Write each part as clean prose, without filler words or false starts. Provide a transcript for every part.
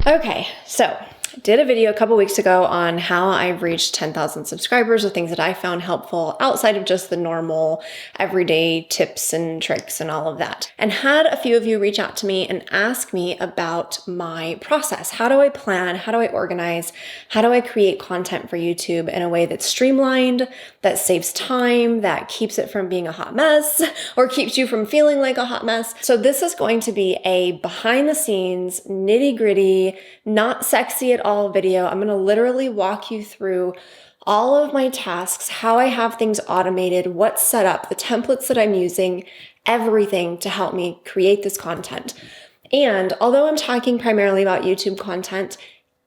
Okay, so I did a video a couple weeks ago on how I've reached 10,000 subscribers with things that I found helpful outside of just the normal everyday tips and tricks and all of that. And had a few of you reach out to me and ask me about my process. How do I plan? How do I organize? How do I create content for YouTube in a way that's streamlined, that saves time, that keeps it from being a hot mess, or keeps you from feeling like a hot mess? So this is going to be a behind the scenes, nitty gritty, not sexy at all video. I'm going to literally walk you through all of my tasks, how I have things automated, what's set up, the templates that I'm using, everything to help me create this content. And although I'm talking primarily about YouTube content,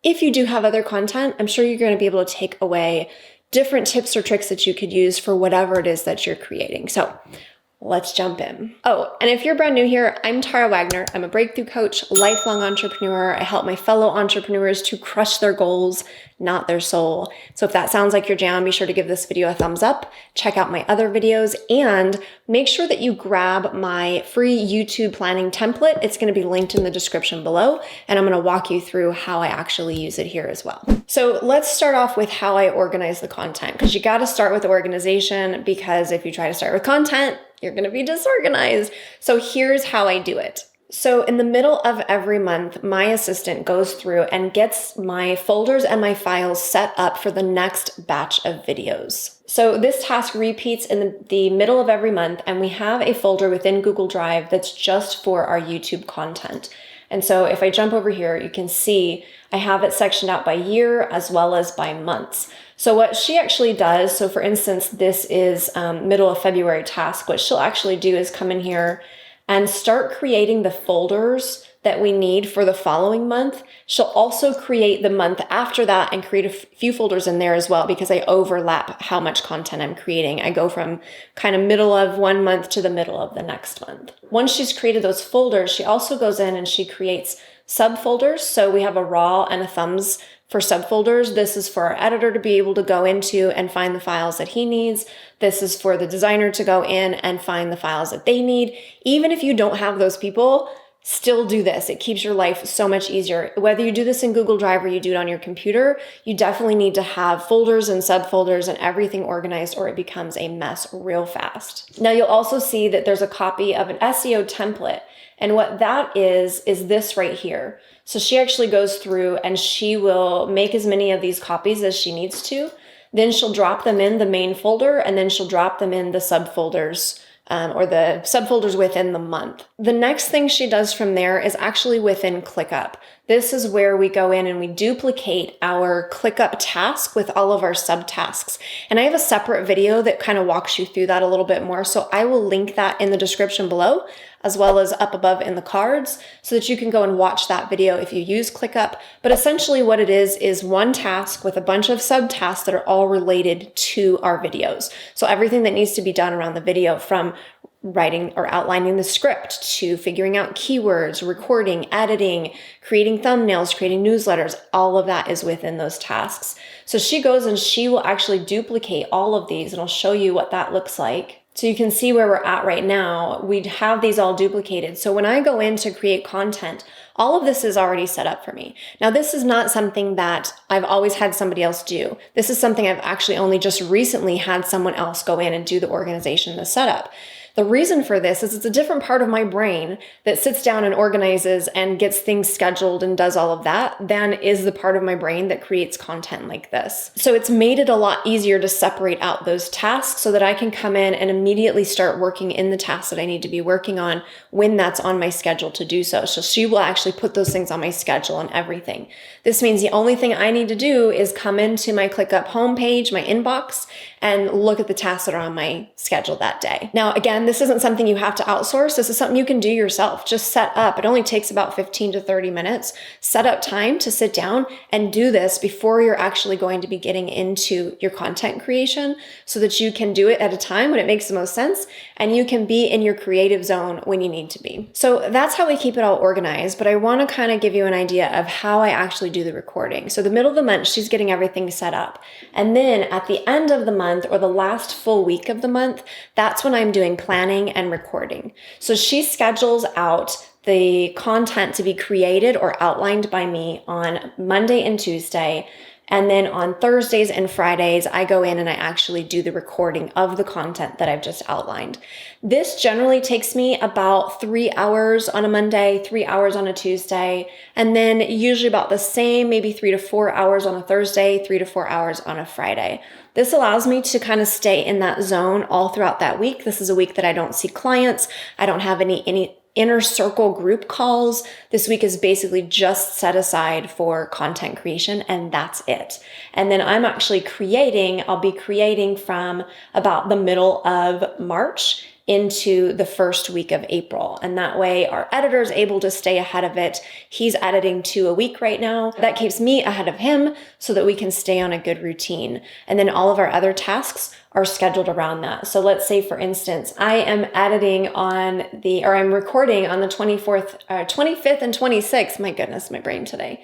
if you do have other content, I'm sure you're going to be able to take away different tips or tricks that you could use for whatever it is that you're creating. So let's jump in. Oh, and if you're brand new here, I'm Tara Wagner. I'm a breakthrough coach, lifelong entrepreneur. I help my fellow entrepreneurs to crush their goals, not their soul. So if that sounds like your jam, be sure to give this video a thumbs up, check out my other videos, and make sure that you grab my free YouTube planning template. It's going to be linked in the description below, and I'm going to walk you through how I actually use it here as well. So let's start off with how I organize the content, because you got to start with organization, because if you try to start with content, you're going to be disorganized. So here's how I do it. So in the middle of every month, my assistant goes through and gets my folders and my files set up for the next batch of videos. So this task repeats in the middle of every month, and we have a folder within Google Drive that's just for our YouTube content. And so if I jump over here, you can see I have it sectioned out by year as well as by months. So what she actually does, so for instance, this is middle of February task. What she'll actually do is come in here and start creating the folders that we need for the following month. She'll also create the month after that and create a few folders in there as well, because I overlap how much content I'm creating. I go from kind of middle of one month to the middle of the next month. Once she's created those folders, she also goes in and she creates subfolders. So we have a raw and a thumbs for subfolders. This is for our editor to be able to go into and find the files that he needs. This is for the designer to go in and find the files that they need. Even if you don't have those people, still do this. It keeps your life so much easier. Whether you do this in Google Drive or you do it on your computer, you definitely need to have folders and subfolders and everything organized, or it becomes a mess real fast. Now you'll also see that there's a copy of an SEO template. And what that is this right here. So she actually goes through and she will make as many of these copies as she needs to. Then she'll drop them in the main folder, and then she'll drop them in the subfolders or the subfolders within the month. The next thing she does from there is actually within ClickUp. This is where we go in and we duplicate our ClickUp task with all of our subtasks. And I have a separate video that kind of walks you through that a little bit more. So I will link that in the description below, as well as up above in the cards, so that you can go and watch that video if you use ClickUp. But essentially what it is one task with a bunch of subtasks that are all related to our videos. So everything that needs to be done around the video, from writing or outlining the script to figuring out keywords, recording, editing, creating thumbnails, creating newsletters, all of that is within those tasks. So she goes and she will actually duplicate all of these, and I'll show you what that looks like. So you can see where we're at right now. We'd have these all duplicated. So when I go in to create content, all of this is already set up for me. Now, this is not something that I've always had somebody else do. This is something I've actually only just recently had someone else go in and do the organization, the setup. The reason for this is it's a different part of my brain that sits down and organizes and gets things scheduled and does all of that than is the part of my brain that creates content like this. So it's made it a lot easier to separate out those tasks so that I can come in and immediately start working in the tasks that I need to be working on when that's on my schedule to do so. So she will actually put those things on my schedule and everything. This means the only thing I need to do is come into my ClickUp homepage, my inbox, and look at the tasks that are on my schedule that day. Now, again, this isn't something you have to outsource. This is something you can do yourself. Just set up. It only takes about 15 to 30 minutes. Set up time to sit down and do this before you're actually going to be getting into your content creation, so that you can do it at a time when it makes the most sense and you can be in your creative zone when you need to be. So that's how we keep it all organized. But I want to kind of give you an idea of how I actually do the recording. So the middle of the month, she's getting everything set up. And then at the end of the month, or the last full week of the month, that's when I'm doing planning and recording. So she schedules out the content to be created or outlined by me on Monday and Tuesday. And then on Thursdays and Fridays, I go in and I actually do the recording of the content that I've just outlined. This generally takes me about 3 hours on a Monday, 3 hours on a Tuesday, and then usually about the same, maybe 3 to 4 hours on a Thursday, 3 to 4 hours on a Friday. This allows me to kind of stay in that zone all throughout that week. This is a week that I don't see clients. I don't have any inner circle group calls. This week is basically just set aside for content creation, and that's it. And then I'll be creating from about the middle of March into the first week of April. And that way our editor is able to stay ahead of it. He's editing 2 a week right now. That keeps me ahead of him so that we can stay on a good routine. And then all of our other tasks are scheduled around that. So let's say, for instance, I am recording on the 25th and 26th. My goodness, my brain today.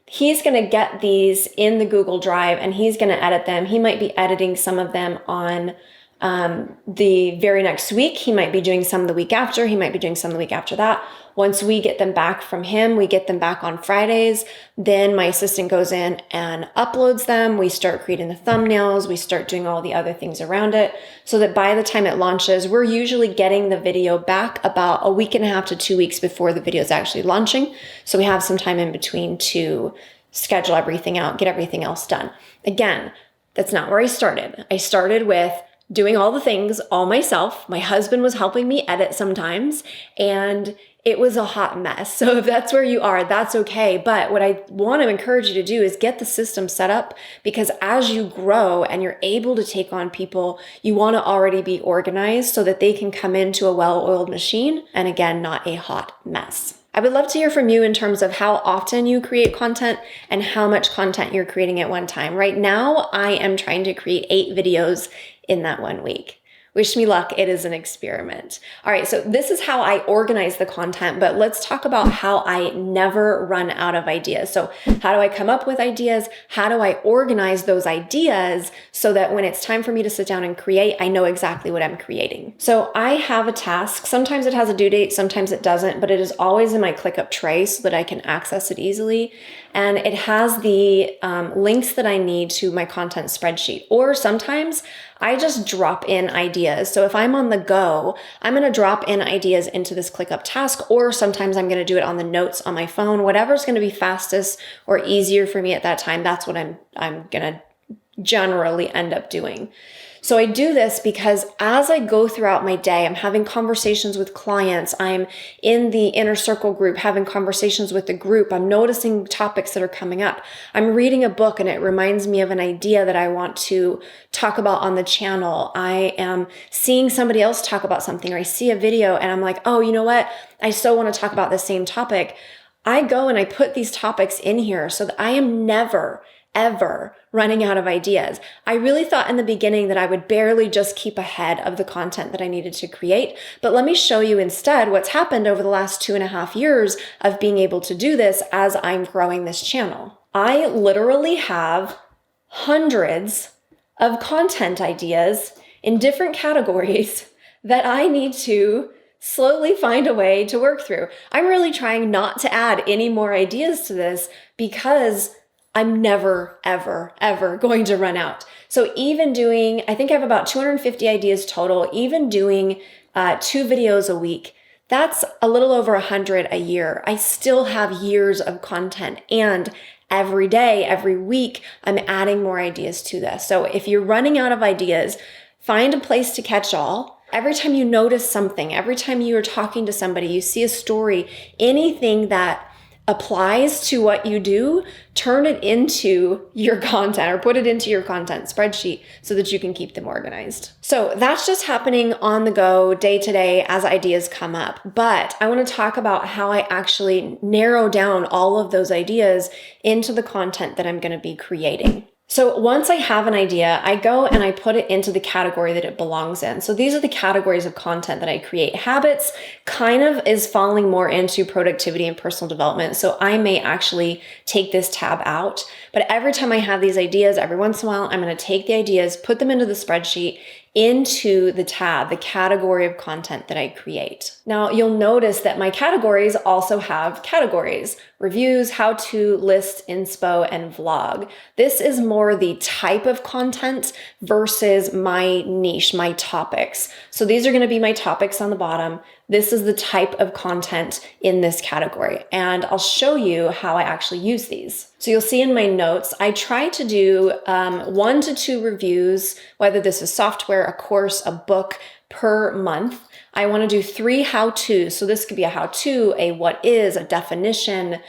He's going to get these in the Google Drive and he's going to edit them. He might be editing some of them on the very next week. He might be doing some the week after. He might be doing some the week after that. Once we get them back from him, we get them back on Fridays. Then my assistant goes in and uploads them. We start creating the thumbnails. We start doing all the other things around it so that by the time it launches, we're usually getting the video back about a week and a half to 2 weeks before the video is actually launching. So we have some time in between to schedule everything out, get everything else done. Again, that's not where I started. I started with doing all the things all myself. My husband was helping me edit sometimes, and it was a hot mess. So if that's where you are, that's okay. But what I want to encourage you to do is get the system set up, because as you grow and you're able to take on people, you want to already be organized so that they can come into a well-oiled machine, and again, not a hot mess. I would love to hear from you in terms of how often you create content and how much content you're creating at one time. Right now, I am trying to create 8 videos in that 1 week. Wish me luck. It is an experiment. All right, so this is how I organize the content, but let's talk about how I never run out of ideas. So how do I come up with ideas? How do I organize those ideas so that when it's time for me to sit down and create, I know exactly what I'm creating? So I have a task. Sometimes it has a due date, sometimes it doesn't, but it is always in my ClickUp tray so that I can access it easily. And it has the links that I need to my content spreadsheet. Or sometimes I just drop in ideas. So if I'm on the go, I'm going to drop in ideas into this ClickUp task, or sometimes I'm going to do it on the notes on my phone. Whatever's going to be fastest or easier for me at that time, that's what I'm going to generally end up doing. So I do this because as I go throughout my day, I'm having conversations with clients. I'm in the inner circle group, having conversations with the group. I'm noticing topics that are coming up. I'm reading a book and it reminds me of an idea that I want to talk about on the channel. I am seeing somebody else talk about something, or I see a video and I'm like, oh, you know what? I so want to talk about the same topic. I go and I put these topics in here so that I am never, ever running out of ideas. I really thought in the beginning that I would barely just keep ahead of the content that I needed to create. But let me show you instead what's happened over the last 2.5 years of being able to do this as I'm growing this channel. I literally have hundreds of content ideas in different categories that I need to slowly find a way to work through. I'm really trying not to add any more ideas to this because I'm never, ever, ever going to run out. So even doing, I think I have about 250 ideas total, even doing 2 videos a week, that's a little over 100 a year. I still have years of content, and every day, every week, I'm adding more ideas to this. So if you're running out of ideas, find a place to catch all. Every time you notice something, every time you are talking to somebody, you see a story, anything that applies to what you do, turn it into your content or put it into your content spreadsheet so that you can keep them organized. So that's just happening on the go, day to day, as ideas come up. But I want to talk about how I actually narrow down all of those ideas into the content that I'm going to be creating. So once I have an idea, I go and I put it into the category that it belongs in. So these are the categories of content that I create. Habits kind of is falling more into productivity and personal development. So I may actually take this tab out, but every time I have these ideas, every once in a while, I'm going to take the ideas, put them into the spreadsheet into the tab, the category of content that I create. Now you'll notice that my categories also have categories: reviews, how to, list, inspo, and vlog. This is more the type of content versus my niche, my topics. So these are going to be my topics on the bottom. This is the type of content in this category, and I'll show you how I actually use these. So you'll see in my notes, I try to do 1 to 2 reviews, whether this is software, a course, a book, per month. I want to do 3 how-tos. So this could be a how-to, a what is, a definition,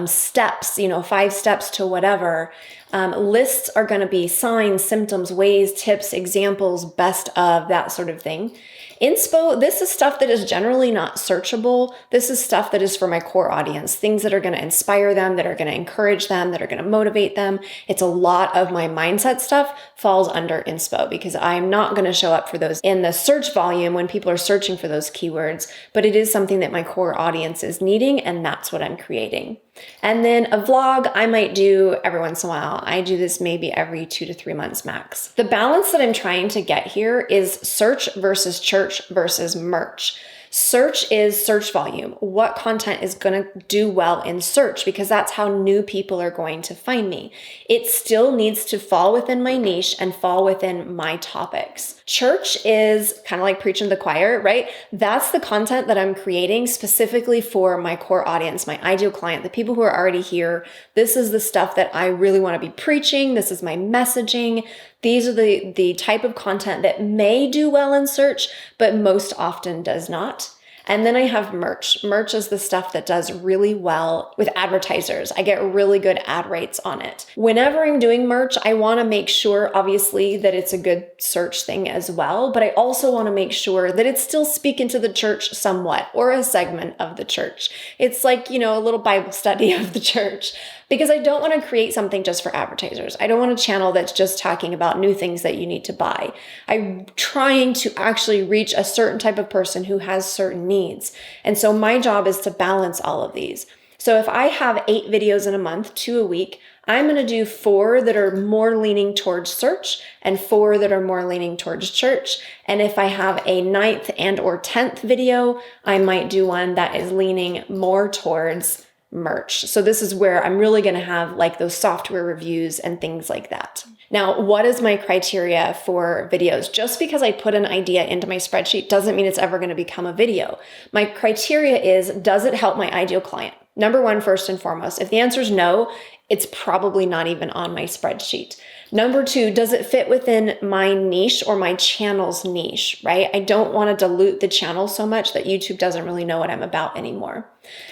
steps, 5 steps to whatever. Lists are going to be signs, symptoms, ways, tips, examples, best of, that sort of thing. Inspo, this is stuff that is generally not searchable. This is stuff that is for my core audience, things that are going to inspire them, that are going to encourage them, that are going to motivate them. It's a lot of my mindset stuff falls under inspo because I'm not going to show up for those in the search volume when people are searching for those keywords, but it is something that my core audience is needing, and that's what I'm creating. And then a vlog I might do every once in a while. I do this maybe every 2 to 3 months max. The balance that I'm trying to get here is search versus church versus merch. Search is search volume. What content is going to do well in search? Because that's how new people are going to find me. It still needs to fall within my niche and fall within my topics. Church is kind of like preaching to the choir, right? That's the content that I'm creating specifically for my core audience, my ideal client, the people who are already here. This is the stuff that I really want to be preaching. This is my messaging. These are the type of content that may do well in search, but most often does not. And then I have merch. Merch is the stuff that does really well with advertisers. I get really good ad rates on it. Whenever I'm doing merch, I want to make sure, obviously, that it's a good search thing as well, but I also want to make sure that it's still speaking to the church somewhat, or a segment of the church. It's like, a little Bible study of the church. Because I don't want to create something just for advertisers. I don't want a channel that's just talking about new things that you need to buy. I'm trying to actually reach a certain type of person who has certain needs. And so my job is to balance all of these. So if I have 8 videos in a month, 2 a week, I'm going to do 4 that are more leaning towards search and 4 that are more leaning towards church. And if I have a 9th and or 10th video, I might do one that is leaning more towards merch. So this is where I'm really going to have like those software reviews and things like that. Now, what is my criteria for videos? Just because I put an idea into my spreadsheet doesn't mean it's ever going to become a video. My criteria is, does it help my ideal client? Number 1, first and foremost. If the answer is no, it's probably not even on my spreadsheet. Number 2, does it fit within my niche or my channel's niche, right? I don't want to dilute the channel so much that YouTube doesn't really know what I'm about anymore.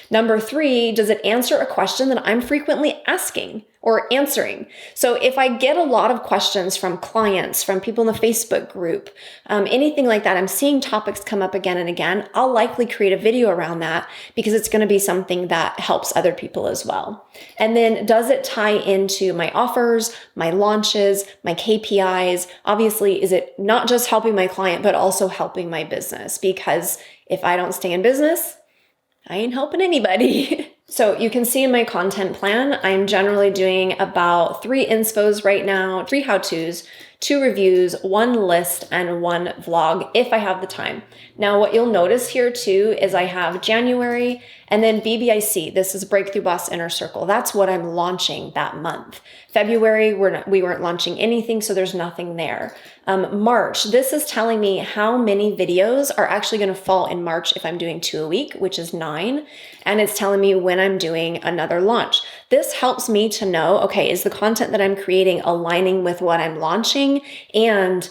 Number 3, does it answer a question that I'm frequently asking or answering? So if I get a lot of questions from clients, from people in the Facebook group, anything like that, I'm seeing topics come up again and again, I'll likely create a video around that because it's going to be something that helps other people as well. And then does it tie into my offers, my launches, my KPIs? Obviously, is it not just helping my client, but also helping my business? Because if I don't stay in business, I ain't helping anybody. So you can see in my content plan, I'm generally doing about 3 inspos right now, 3 how-tos, 2 reviews, 1 list, and 1 vlog if I have the time. Now, what you'll notice here too is I have January and then BBIC. This is Breakthrough Boss Inner Circle. That's what I'm launching that month. February, we weren't launching anything, so there's nothing there. March, this is telling me how many videos are actually going to fall in March if I'm doing 2 a week, which is 9. And it's telling me when I'm doing another launch. This helps me to know, okay, is the content that I'm creating aligning with what I'm launching? And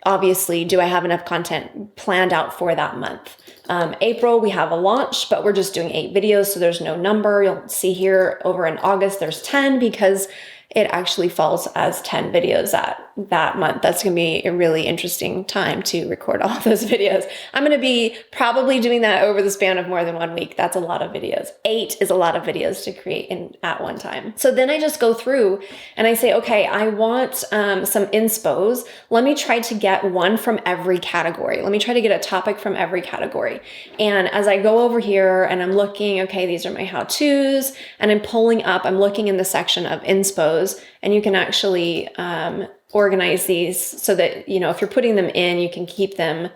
obviously, do I have enough content planned out for that month? April, we have a launch, but we're just doing 8 videos, so there's no number. You'll see here over in August, there's 10 because it actually falls as 10 videos that month. That's going to be a really interesting time to record all of those videos. I'm going to be probably doing that over the span of more than 1 week. That's a lot of videos. 8 is a lot of videos to create at one time. So then I just go through and I say, okay, I want some inspos. Let me try to get one from every category. Let me try to get a topic from every category. And as I go over here and I'm looking, okay, these are my how-tos, and I'm pulling up, I'm looking in the section of inspos, and you can actually organize these so that, you know, if you're putting them in, you can keep them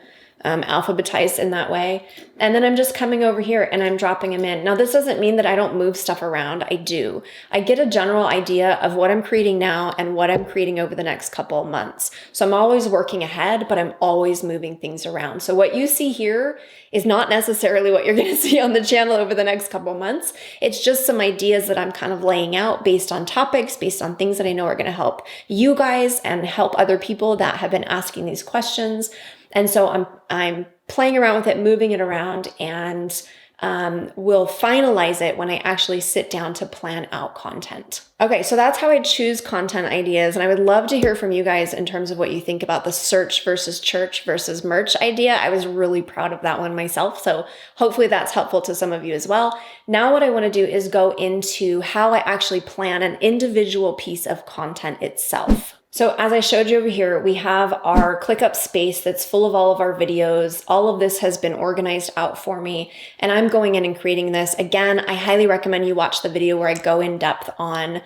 alphabetized in that way. And then I'm just coming over here and I'm dropping them in. Now, this doesn't mean that I don't move stuff around. I do. I get a general idea of what I'm creating now and what I'm creating over the next couple of months. So I'm always working ahead, but I'm always moving things around. So what you see here is not necessarily what you're going to see on the channel over the next couple of months. It's just some ideas that I'm kind of laying out based on topics, based on things that I know are going to help you guys and help other people that have been asking these questions. And so I'm playing around with it, moving it around, and we'll finalize it when I actually sit down to plan out content. Okay, so that's how I choose content ideas. And I would love to hear from you guys in terms of what you think about the search versus church versus merch idea. I was really proud of that one myself. So hopefully that's helpful to some of you as well. Now what I want to do is go into how I actually plan an individual piece of content itself. So as I showed you over here, we have our ClickUp space that's full of all of our videos. All of this has been organized out for me, and I'm going in and creating this. Again, I highly recommend you watch the video where I go in depth on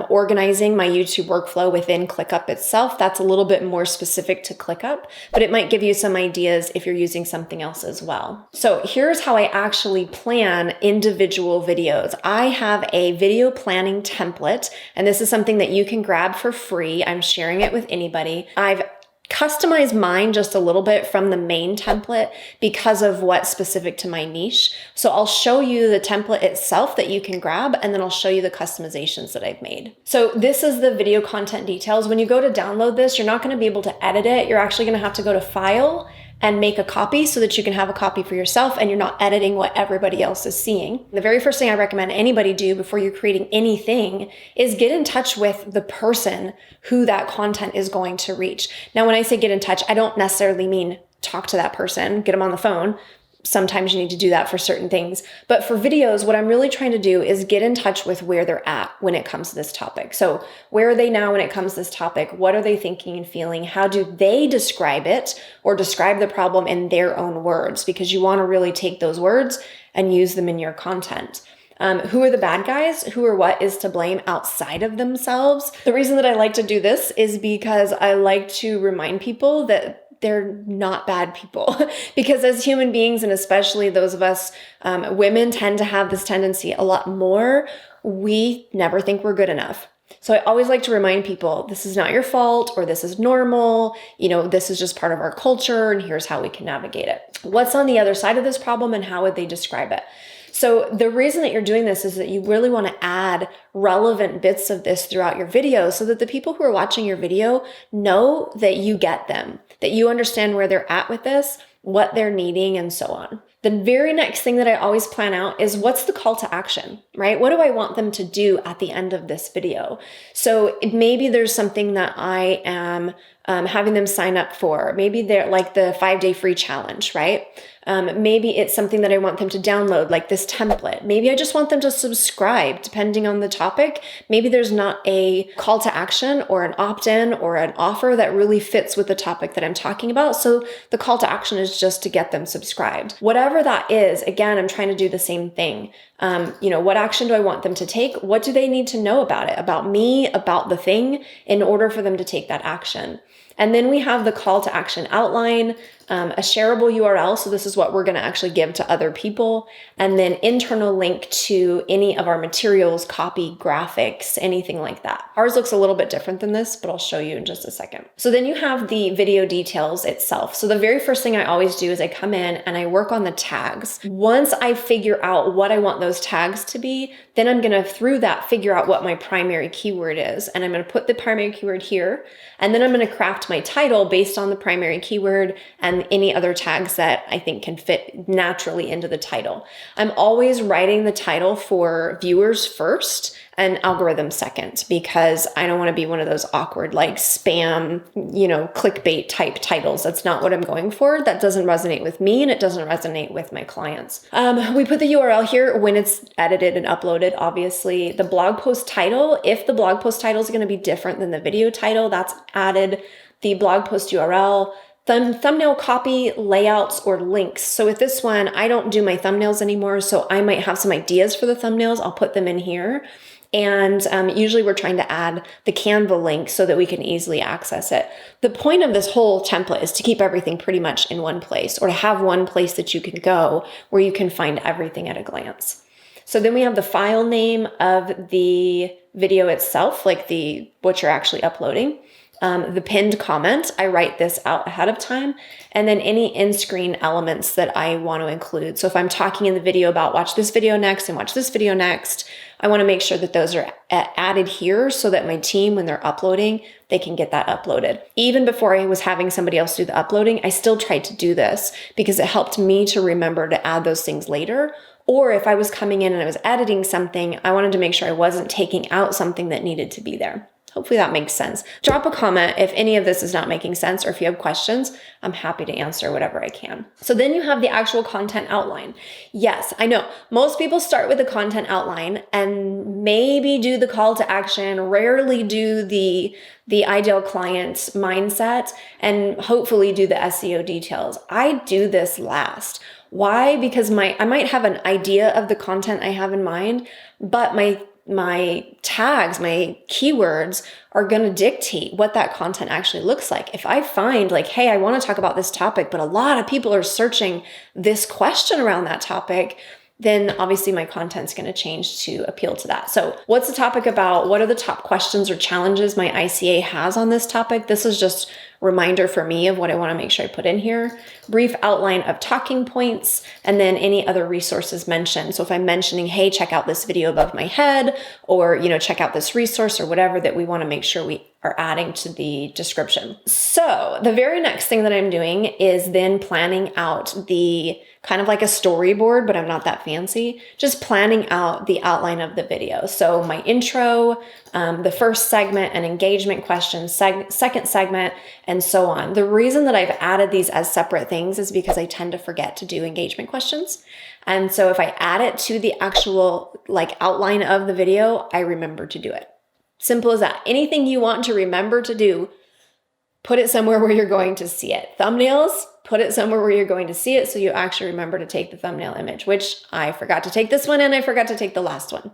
organizing my YouTube workflow within ClickUp itself. That's a little bit more specific to ClickUp, but it might give you some ideas if you're using something else as well. So here's how I actually plan individual videos. I have a video planning template, and this is something that you can grab for free. I'm sharing it with anybody. I've customize mine just a little bit from the main template because of what's specific to my niche. So I'll show you the template itself that you can grab, and then I'll show you the customizations that I've made. So this is the video content details. When you go to download this, you're not going to be able to edit it. You're actually going to have to go to File and make a copy so that you can have a copy for yourself and you're not editing what everybody else is seeing. The very first thing I recommend anybody do before you're creating anything is get in touch with the person who that content is going to reach. Now, when I say get in touch, I don't necessarily mean talk to that person, get them on the phone. Sometimes you need to do that for certain things. But for videos, what I'm really trying to do is get in touch with where they're at when it comes to this topic. So where are they now when it comes to this topic? What are they thinking and feeling? How do they describe it or describe the problem in their own words? Because you want to really take those words and use them in your content. Who are the bad guys? Who or what is to blame outside of themselves? The reason that I like to do this is because I like to remind people that they're not bad people. Because as human beings, and especially those of us women, tend to have this tendency a lot more. We never think we're good enough. So I always like to remind people, this is not your fault, or this is normal. You know, this is just part of our culture, and here's how we can navigate it. What's on the other side of this problem, and how would they describe it? So the reason that you're doing this is that you really want to add relevant bits of this throughout your video so that the people who are watching your video know that you get them, that you understand where they're at with this, what they're needing, and so on. The very next thing that I always plan out is what's the call to action, right? What do I want them to do at the end of this video? So maybe there's something that I am having them sign up for. Maybe they're like the 5-day free challenge, right? Maybe it's something that I want them to download, like this template. Maybe I just want them to subscribe, depending on the topic. Maybe there's not a call to action or an opt-in or an offer that really fits with the topic that I'm talking about. So the call to action is just to get them subscribed. Whatever that is, again, I'm trying to do the same thing. What action do I want them to take? What do they need to know about it, about me, about the thing, in order for them to take that action? And then we have the call to action outline, a shareable URL. So this is what we're going to actually give to other people. And then internal link to any of our materials, copy, graphics, anything like that. Ours looks a little bit different than this, but I'll show you in just a second. So then you have the video details itself. So the very first thing I always do is I come in and I work on the tags. Once I figure out what I want those tags to be, then I'm going to, through that, figure out what my primary keyword is. And I'm going to put the primary keyword here. And then I'm going to craft my title based on the primary keyword and any other tags that I think can fit naturally into the title. I'm always writing the title for viewers first and algorithm second, because I don't want to be one of those awkward, like spam, clickbait type titles. That's not what I'm going for. That doesn't resonate with me, and it doesn't resonate with my clients. We put the URL here when it's edited and uploaded, obviously. The blog post title, if the blog post title is going to be different than the video title, that's added. The blog post URL, thumbnail copy, layouts, or links. So with this one, I don't do my thumbnails anymore, so I might have some ideas for the thumbnails. I'll put them in here. And usually we're trying to add the Canva link so that we can easily access it. The point of this whole template is to keep everything pretty much in one place, or to have one place that you can go where you can find everything at a glance. So then we have the file name of the video itself, like what you're actually uploading. The pinned comment, I write this out ahead of time, and then any in-screen elements that I want to include. So if I'm talking in the video about watch this video next and watch this video next, I want to make sure that those are added here so that my team, when they're uploading, they can get that uploaded. Even before I was having somebody else do the uploading, I still tried to do this because it helped me to remember to add those things later. Or if I was coming in and I was editing something, I wanted to make sure I wasn't taking out something that needed to be there. Hopefully that makes sense. Drop a comment if any of this is not making sense, or if you have questions, I'm happy to answer whatever I can. So then you have the actual content outline. Yes, I know most people start with the content outline and maybe do the call to action, rarely do the ideal client's mindset, and hopefully do the SEO details. I do this last. Why? Because I might have an idea of the content I have in mind, but my tags, my keywords are going to dictate what that content actually looks like. If I find like, hey, I want to talk about this topic, but a lot of people are searching this question around that topic, then obviously my content's going to change to appeal to that. So what's the topic about? What are the top questions or challenges my ICA has on this topic? This is just a reminder for me of what I want to make sure I put in here. Brief outline of talking points, and then any other resources mentioned. So if I'm mentioning, hey, check out this video above my head, or, check out this resource or whatever, that we want to make sure we are adding to the description. So the very next thing that I'm doing is then planning out the kind of like a storyboard, but I'm not that fancy, just planning out the outline of the video. So my intro, the first segment, an engagement question, second segment, and so on. The reason that I've added these as separate things is because I tend to forget to do engagement questions. And so if I add it to the actual outline of the video, I remember to do it. Simple as that. Anything you want to remember to do, put it somewhere where you're going to see it. Thumbnails, put it somewhere where you're going to see it so you actually remember to take the thumbnail image, which I forgot to take this one and I forgot to take the last one.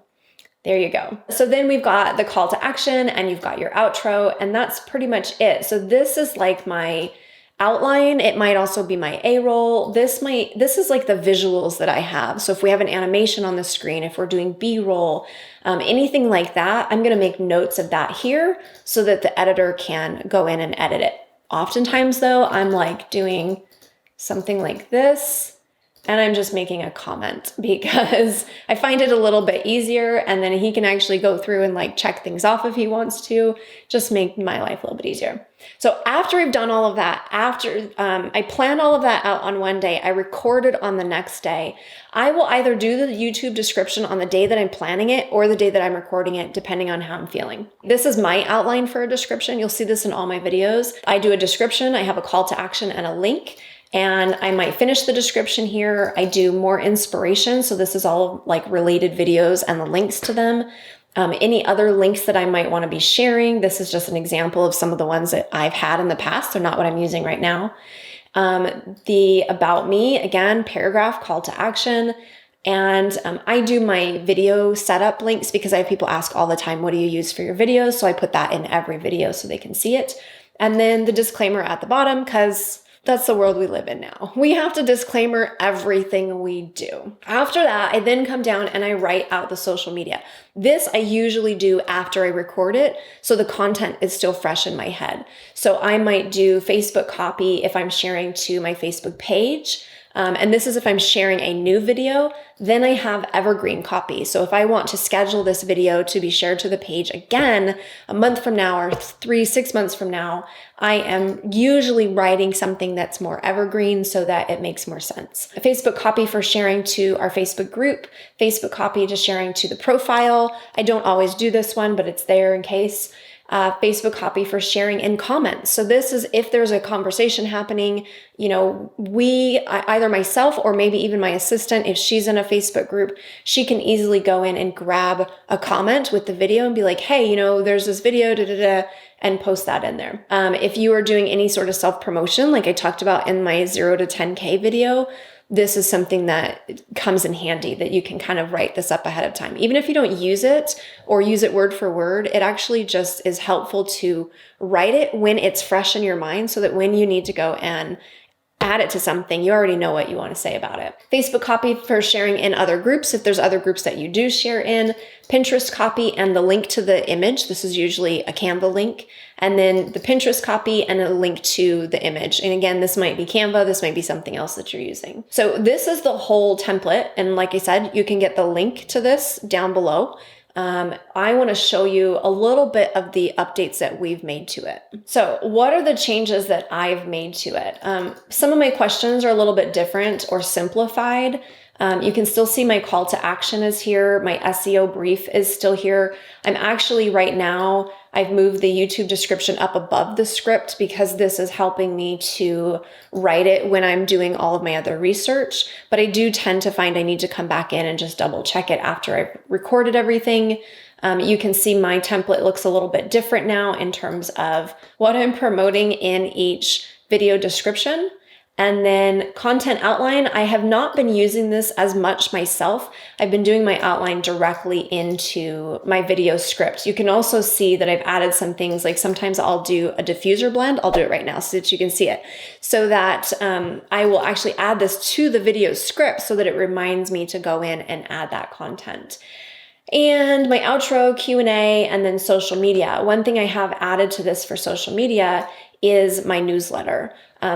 There you go. So then we've got the call to action and you've got your outro, and that's pretty much it. So this is like my outline. It might also be my A-roll. This is like the visuals that I have. So if we have an animation on the screen, if we're doing B-roll, anything like that, I'm going to make notes of that here so that the editor can go in and edit it. Oftentimes though, I'm like doing something like this, and I'm just making a comment because I find it a little bit easier, and then he can actually go through and check things off if he wants to, just make my life a little bit easier. So after I've done all of that, after I plan all of that out on one day, I record it on the next day. I will either do the YouTube description on the day that I'm planning it or the day that I'm recording it, depending on how I'm feeling. This is my outline for a description. You'll see this in all my videos. I do a description, I have a call to action and a link. And I might finish the description here. I do more inspiration. So this is all related videos and the links to them. Any other links that I might want to be sharing. This is just an example of some of the ones that I've had in the past. They're not what I'm using right now. The about me, again, paragraph, call to action. And I do my video setup links because I have people ask all the time, what do you use for your videos? So I put that in every video so they can see it. And then the disclaimer at the bottom, because that's the world we live in now. We have to disclaimer everything we do. After that, I then come down and I write out the social media. This I usually do after I record it, so the content is still fresh in my head. So I might do Facebook copy if I'm sharing to my Facebook page. And this is if I'm sharing a new video, then I have evergreen copy. So if I want to schedule this video to be shared to the page again, a month from now or 6 months from now, I am usually writing something that's more evergreen so that it makes more sense. A Facebook copy for sharing to our Facebook group, Facebook copy to sharing to the profile. I don't always do this one, but it's there in case. Facebook copy for sharing in comments. So this is if there's a conversation happening, either myself or maybe even my assistant, if she's in a Facebook group, she can easily go in and grab a comment with the video and be like, hey, there's this video, and post that in there. If you are doing any sort of self-promotion, like I talked about in my 0 to 10K video, this is something that comes in handy, that you can kind of write this up ahead of time. Even if you don't use it or use it word for word, it actually just is helpful to write it when it's fresh in your mind, so that when you need to go and add it to something, you already know what you want to say about it. Facebook copy for sharing in other groups, if there's other groups that you do share in. Pinterest copy and the link to the image. This is usually a Canva link. And then the Pinterest copy and a link to the image. And again, this might be Canva, this might be something else that you're using. So this is the whole template. And like I said, you can get the link to this down below. I want to show you a little bit of the updates that we've made to it. So what are the changes that I've made to it? Some of my questions are a little bit different or simplified. You can still see my call to action is here. My SEO brief is still here. I'm actually right now, I've moved the YouTube description up above the script because this is helping me to write it when I'm doing all of my other research. But I do tend to find I need to come back in and just double check it after I've recorded everything. You can see my template looks a little bit different now in terms of what I'm promoting in each video description. And then content outline, I have not been using this as much myself. I've been doing my outline directly into my video script. You can also see that I've added some things, like sometimes I'll do a diffuser blend. I'll do it right now so that you can see it. So that I will actually add this to the video script so that it reminds me to go in and add that content. And my outro, Q&A, and then social media. One thing I have added to this for social media is my newsletter.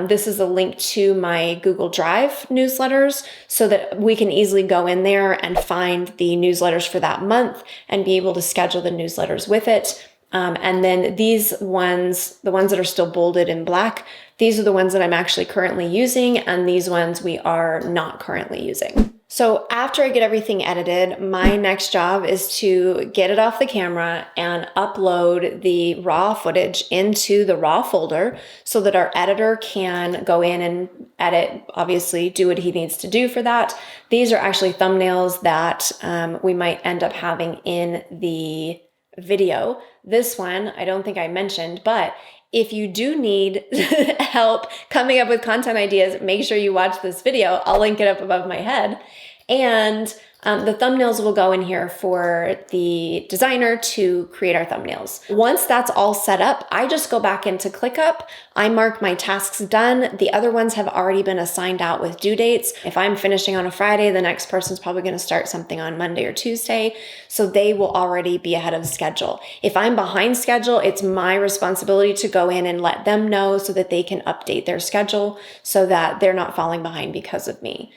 This is a link to my Google Drive newsletters so that we can easily go in there and find the newsletters for that month and be able to schedule the newsletters with it. And then these ones, the ones that are still bolded in black, these are the ones that I'm actually currently using, and these ones we are not currently using. So after I get everything edited, my next job is to get it off the camera and upload the raw footage into the raw folder so that our editor can go in and edit, obviously do what he needs to do for that. These are actually thumbnails that we might end up having in the video. This one, I don't think I mentioned, but if you do need help coming up with content ideas, make sure you watch this video. I'll link it up above my head. And the thumbnails will go in here for the designer to create our thumbnails. Once that's all set up, I just go back into ClickUp. I mark my tasks done. The other ones have already been assigned out with due dates. If I'm finishing on a Friday, the next person's probably going to start something on Monday or Tuesday. So they will already be ahead of schedule. If I'm behind schedule, it's my responsibility to go in and let them know so that they can update their schedule so that they're not falling behind because of me.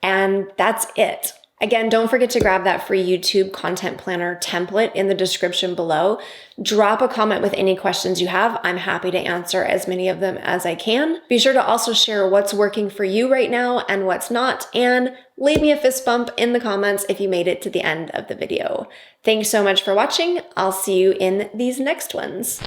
And that's it. Again, don't forget to grab that free YouTube content planner template in the description below. Drop a comment with any questions you have. I'm happy to answer as many of them as I can. Be sure to also share what's working for you right now and what's not, and leave me a fist bump in the comments if you made it to the end of the video. Thanks so much for watching. I'll see you in these next ones.